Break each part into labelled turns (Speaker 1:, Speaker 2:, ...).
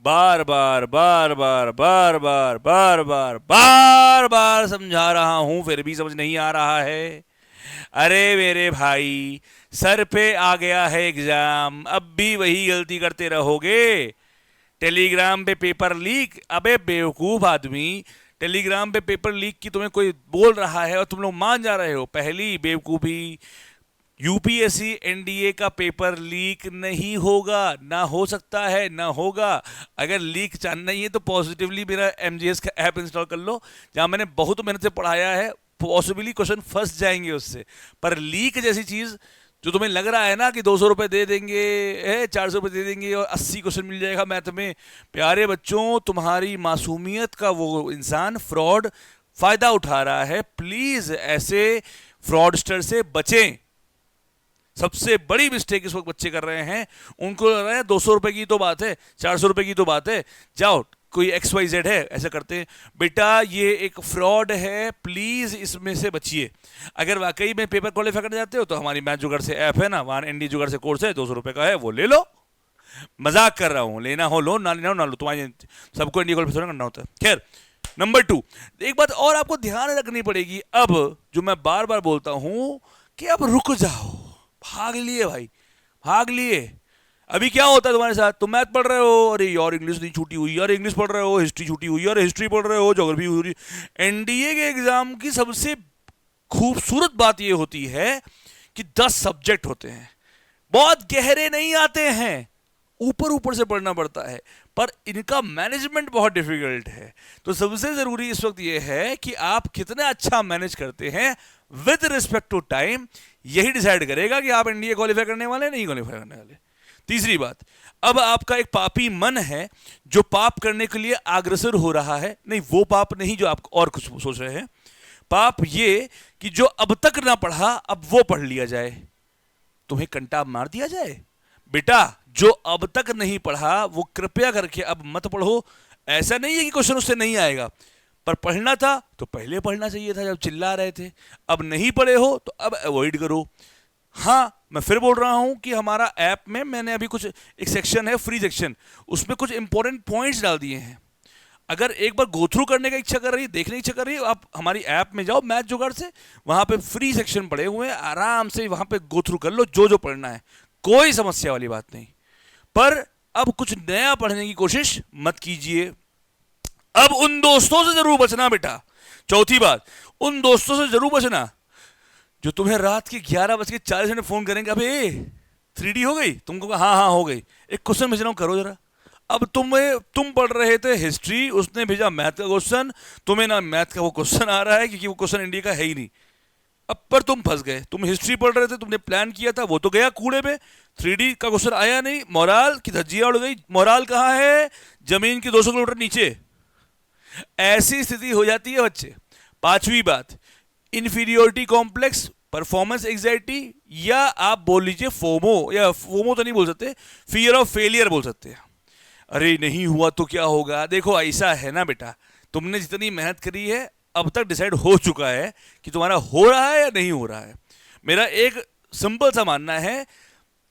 Speaker 1: बार बार बार बार बार बार बार बार बार बार समझा रहा हूं, फिर भी समझ नहीं आ रहा है। अरे मेरे भाई, सर पे आ गया है एग्जाम, अब भी वही गलती करते रहोगे। टेलीग्राम पे पेपर लीक, अबे बेवकूफ आदमी, टेलीग्राम पे पेपर लीक की तुम्हें कोई बोल रहा है और तुम लोग मान जा रहे हो। पहली बेवकूफी, यूपीएससी एनडीए का पेपर लीक नहीं होगा, ना हो सकता है ना होगा। अगर लीक जानना ही है तो पॉजिटिवली मेरा एमजीएस का ऐप इंस्टॉल कर लो, जहां मैंने बहुत मेहनत से पढ़ाया है। पॉसिबली क्वेश्चन फंस जाएंगे उससे, पर लीक जैसी चीज जो तुम्हें लग रहा है ना कि 200 रुपये दे देंगे, 400 रुपये दे देंगे और 80 क्वेश्चन मिल जाएगा मैथ में, प्यारे बच्चों तुम्हारी मासूमियत का वो इंसान फ्रॉड फायदा उठा रहा है। प्लीज ऐसे फ्रॉडस्टर से बचें। सबसे बड़ी मिस्टेक इस वक्त बच्चे कर रहे हैं, उनको लग रहा है 200 रुपए की तो बात है, 400 रुपए की तो बात है, जाओ कोई XYZ है ऐसा करते हैं। बेटा ये एक फ्रॉड है, प्लीज इसमें से बचिए। अगर वाकई में पेपर क्वालिफाई करने जाते हो तो हमारी मैथ जुगाड़ से ऐप है ना, वहां एनडी जुगाड़ से कोर्स है, 200 रुपए का है, वो ले लो। मजाक कर रहा हूं, लेना हो लो, ना लेना हो ना लो, तुम्हारे सबको एनडी क्वालिफाई करना होता है। खैर, नंबर 2, एक बात और आपको ध्यान रखनी पड़ेगी, अब जो मैं बार बार बोलता हूं कि अब रुक जाओ। भाग लिए भाई, भाग लिए। अभी क्या होता है तुम्हारे साथ, तुम मैथ पढ़ रहे हो, अरे यार इंग्लिश नहीं छूटी हुई, यार इंग्लिश पढ़ रहे हो, हिस्ट्री छूटी हुई, यार हिस्ट्री पढ़ रहे हो, ज्योग्राफी हुई। एनडीए के एग्जाम की सबसे खूबसूरत बात यह होती है कि 10 सब्जेक्ट होते हैं, बहुत गहरे नहीं आते हैं, ऊपर ऊपर से पढ़ना पड़ता है, पर इनका मैनेजमेंट बहुत डिफिकल्ट है। तो सबसे जरूरी इस वक्त यह है कि आप कितना अच्छा मैनेज करते हैं विद रिस्पेक्ट टू टाइम, यही डिसाइड करेगा कि आप एनडीए क्वालिफाई करने वाले नहीं क्वालिफाई करने वाले। तीसरी बात, अब आपका एक पापी मन है जो पाप करने के लिए अग्रसर हो रहा है। नहीं, वो पाप नहीं जो आप और कुछ सोच रहे हैं। पाप ये कि जो अब तक ना पढ़ा अब वो पढ़ लिया जाए, तुम्हें कंटा मार दिया जाए। बेटा जो अब तक नहीं पढ़ा वो कृपया करके अब मत पढ़ो। ऐसा नहीं है कि क्वेश्चन उससे नहीं आएगा, पर पढ़ना था तो पहले पढ़ना चाहिए था जब चिल्ला रहे थे। अब नहीं पढ़े हो तो अब अवॉइड करो। हाँ, मैं फिर बोल रहा हूं कि हमारा ऐप में मैंने अभी कुछ एक सेक्शन है, फ्री सेक्शन, उसमें कुछ इंपॉर्टेंट पॉइंट्स डाल दिए हैं। अगर एक बार गो थ्रू करने का इच्छा कर रही है, देखने की इच्छा कर रही है, आप हमारी ऐप में जाओ मैथ जुगाड़ से, वहां पे फ्री सेक्शन पड़े हुए हैं, आराम से वहां पे गो थ्रू कर लो जो जो पढ़ना है, कोई समस्या वाली बात नहीं। पर अब कुछ नया पढ़ने की कोशिश मत कीजिए। अब उन दोस्तों से जरूर बचना बेटा। चौथी बात, उन दोस्तों से जरूर बचना जो तुम्हें रात के 11:40 फोन करेंगे, अबे 3D हो गई, तुमको हाँ हाँ हो गई, एक क्वेश्चन भेज रहा हूं करो जरा। अब तुम पढ़ रहे थे हिस्ट्री, उसने भेजा मैथ का क्वेश्चन, तुम्हें ना मैथ का वो क्वेश्चन आ रहा है क्योंकि वो क्वेश्चन इंडिया का है ही नहीं। अब पर तुम फंस गए, तुम हिस्ट्री पढ़ रहे थे, तुमने प्लान किया था, वो तो गया कूड़े पे, 3D का क्वेश्चन आया नहीं, मोराल की धज्जियां उड़ गई। मोराल कहाँ है, जमीन के 200 किलोमीटर नीचे। ऐसी स्थिति हो जाती है बच्चे। पांचवी बात, इंफीरियोरिटी कॉम्प्लेक्स, परफॉर्मेंस एंजाइटी, या आप बोल लीजिए फोमो, या फोमो तो नहीं बोल सकते, फियर ऑफ फेलियर बोल सकते हैं। अरे नहीं हुआ तो क्या होगा। देखो ऐसा है ना बेटा, तुमने जितनी मेहनत करी है अब तक डिसाइड हो चुका है कि तुम्हारा हो रहा है या नहीं हो रहा है। मेरा एक सिंपल सा मानना है,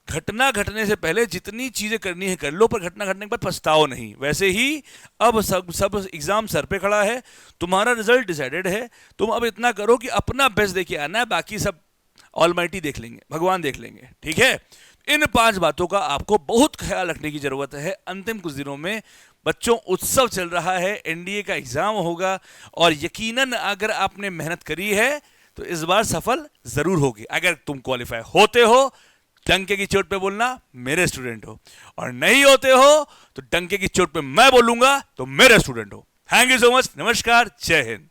Speaker 1: घटना घटने से पहले जितनी चीजें करनी है कर लो, पर घटना घटने के बाद पछताओ नहीं। वैसे ही अब सब एग्जाम सर पे खड़ा है, तुम्हारा रिजल्ट डिसाइडेड है, तुम अब इतना करो कि अपना बेस्ट देके आना है, बाकी सब ऑलमाइटी देख लेंगे, भगवान देख लेंगे, ठीक है। इन 5 बातों का आपको बहुत ख्याल रखने की जरूरत है। अंतिम कुछ दिनों में बच्चों उत्सव चल रहा है, एनडीए का एग्जाम होगा, और यकीनन अगर आपने मेहनत करी है तो इस बार सफल जरूर होगी। अगर तुम क्वालिफाई होते हो, डंके की चोट पे बोलना मेरे स्टूडेंट हो, और नहीं होते हो तो डंके की चोट पे मैं बोलूंगा तो मेरे स्टूडेंट हो। थैंक यू सो मच, नमस्कार, जय हिंद।